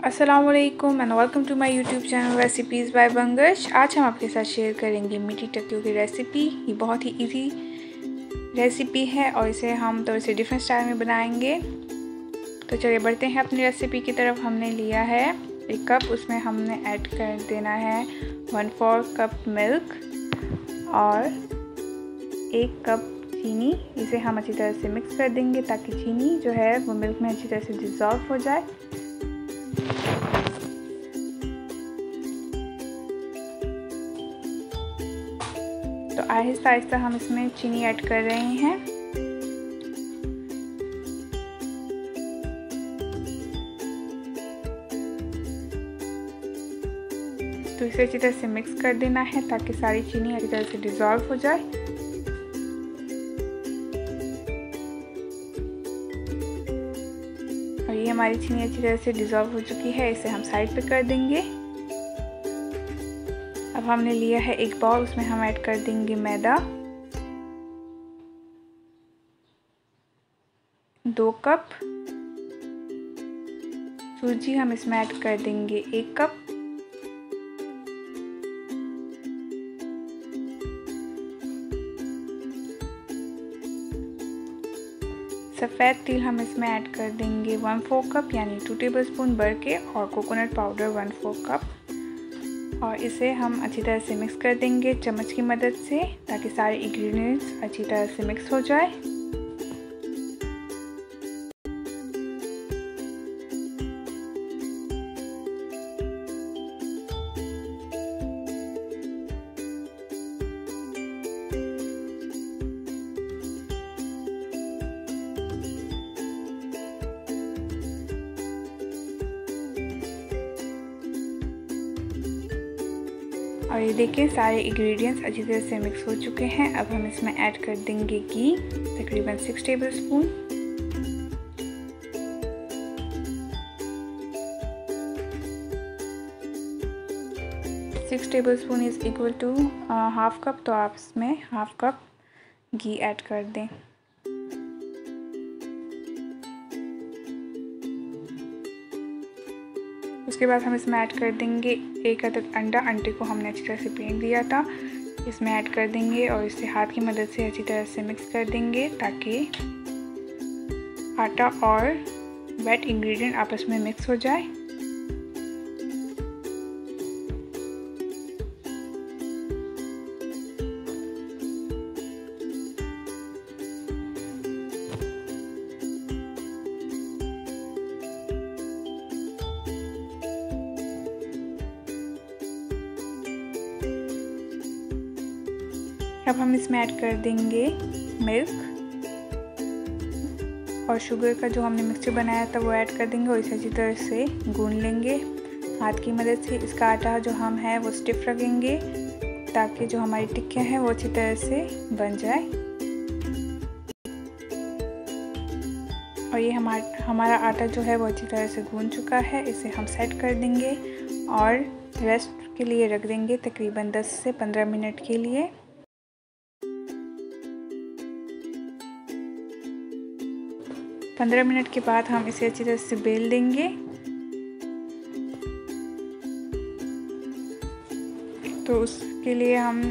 अस्सलामुअलैकुम and welcome to my YouTube channel recipes by Bangash. आज हम आपके साथ शेयर करेंगे मीठी टिक्कियों की रेसिपी। ये बहुत ही इजी रेसिपी है और इसे हम थोड़े से डिफरेंट स्टाइल में बनाएंगे। तो चलिए बढ़ते हैं अपनी रेसिपी की तरफ। हमने लिया है 1 कप, उसमें हमने ऐड कर देना है 1/4 कप मिल्क और 1 कप चीनी। इसे हम अच्छी तरह से मिक्स कर देंगे ताकि चीनी जो है वो मिल्क में अच्छी तरह से डिज़ोल्व हो जाए। तो आहिस्ता आहिस्ता हम इसमें चीनी ऐड कर रहे हैं। तो इसे अच्छी तरह से मिक्स कर देना है ताकि सारी चीनी अच्छी तरह से डिज़ोल्व हो जाए। और ये हमारी चीनी अच्छी तरह से डिज़ोल्व हो चुकी है, इसे हम साइड पे कर देंगे। अब हमने लिया है 1 बाउल, उसमें हम ऐड कर देंगे मैदा 2 कप, सूजी हम इसमें ऐड कर देंगे 1 कप, सफ़ेद तिल हम इसमें ऐड कर देंगे 1/4 कप यानी 2 टेबलस्पून भर के, और कोकोनट पाउडर 1/4 कप। और इसे हम अच्छी तरह से मिक्स कर देंगे चम्मच की मदद से ताकि सारे इंग्रेडिएंट्स अच्छी तरह से मिक्स हो जाए। और ये देखिए सारे इंग्रेडिएंट्स अच्छी तरह से मिक्स हो चुके हैं। अब हम इसमें ऐड कर देंगे घी तकरीबन 6 tablespoon. Six tablespoon is equal to 1/2 cup, तो आप इसमें 1/2 कप घी ऐड कर दें। उसके बाद हम इसमें ऐड कर देंगे 1 अदद अंडा। अंडे को हमने अच्छी तरह से फेंट दिया था, इसमें ऐड कर देंगे और इसे हाथ की मदद से अच्छी तरह से मिक्स कर देंगे ताकि आटा और वेट इंग्रेडिएंट आपस में मिक्स हो जाए। अब हम इसमें ऐड कर देंगे मिल्क और शुगर का जो हमने मिक्सचर बनाया था वो ऐड कर देंगे और इसे अच्छी तरह से गूंद लेंगे हाथ की मदद से। इसका आटा जो हम है वो स्टिफ रखेंगे ताकि जो हमारी टिक्कियाँ हैं वो अच्छी तरह से बन जाए। और ये हमारा आटा जो है वो अच्छी तरह से गूंद चुका है, इसे हम सेट कर देंगे और रेस्ट के लिए रख देंगे तकरीबन 10 से 15 मिनट के लिए। पंद्रह मिनट के बाद हम इसे अच्छी तरह से बेल देंगे। तो उसके लिए हम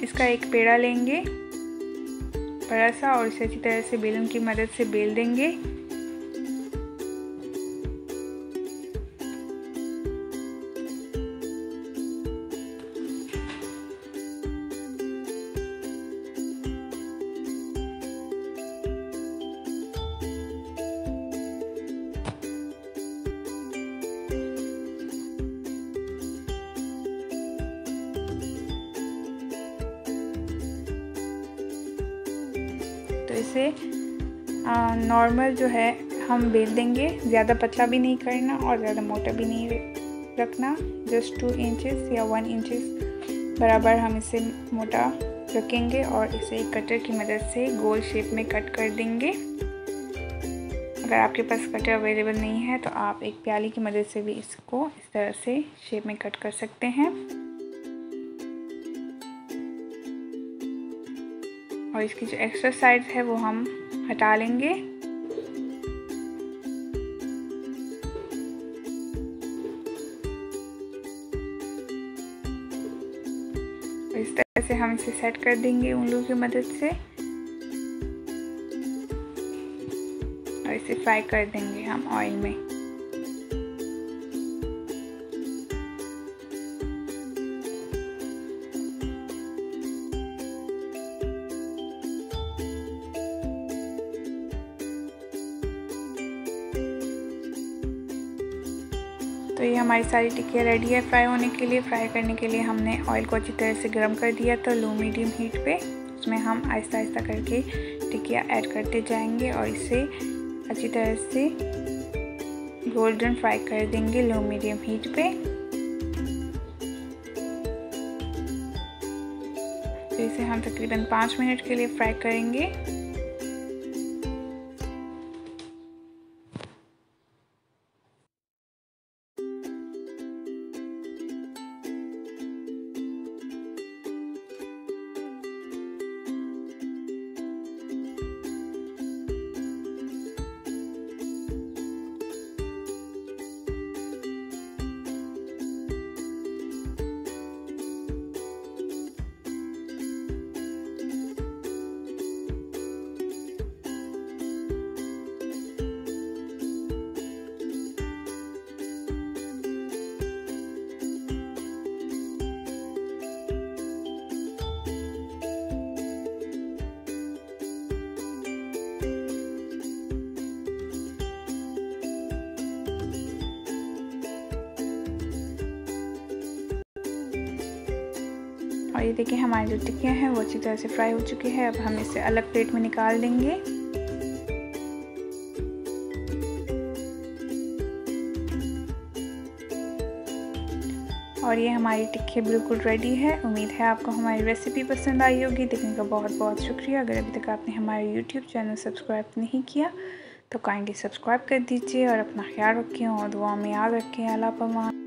इसका एक पेड़ा लेंगे बड़ा सा और इसे अच्छी तरह से बेलन की मदद से बेल देंगे। तो इसे नॉर्मल जो है हम बेल देंगे, ज़्यादा पतला भी नहीं करना और ज़्यादा मोटा भी नहीं रखना, जस्ट 2 इंचेस या 1 इंचेस बराबर हम इसे मोटा रखेंगे और इसे एक कटर की मदद से गोल शेप में कट कर देंगे। अगर आपके पास कटर अवेलेबल नहीं है तो आप एक प्याली की मदद से भी इसको इस तरह से शेप में कट कर सकते हैं। और इसकी जो एक्स्ट्रा साइड्स है वो हम हटा लेंगे। से हम इसे सेट कर देंगे उंगलियों की मदद से और इसे फ्राई कर देंगे हम ऑयल में। तो ये हमारी सारी टिकिया रेडी है फ्राई होने के लिए। फ्राई करने के लिए हमने ऑयल को अच्छी तरह से गर्म कर दिया था लो मीडियम हीट पे। उसमें हम आहिस्ता आहिस्ता करके टिकिया ऐड करते जाएंगे और इसे अच्छी तरह से गोल्डन फ्राई कर देंगे लो मीडियम हीट पे। तो इसे हम तकरीबन 5 मिनट के लिए फ्राई करेंगे। और ये देखिए हमारी जो टिक्कियाँ हैं वो अच्छी तरह से फ्राई हो चुकी है। अब हम इसे अलग प्लेट में निकाल देंगे। और ये हमारी टिक्की बिल्कुल रेडी है। उम्मीद है आपको हमारी रेसिपी पसंद आई होगी। देखने का बहुत बहुत शुक्रिया। अगर अभी तक आपने हमारे YouTube चैनल सब्सक्राइब नहीं किया तो काइंडली सब्सक्राइब कर दीजिए और अपना ख्याल रखें और दुआ में याद रखें। अल्लाह पाक।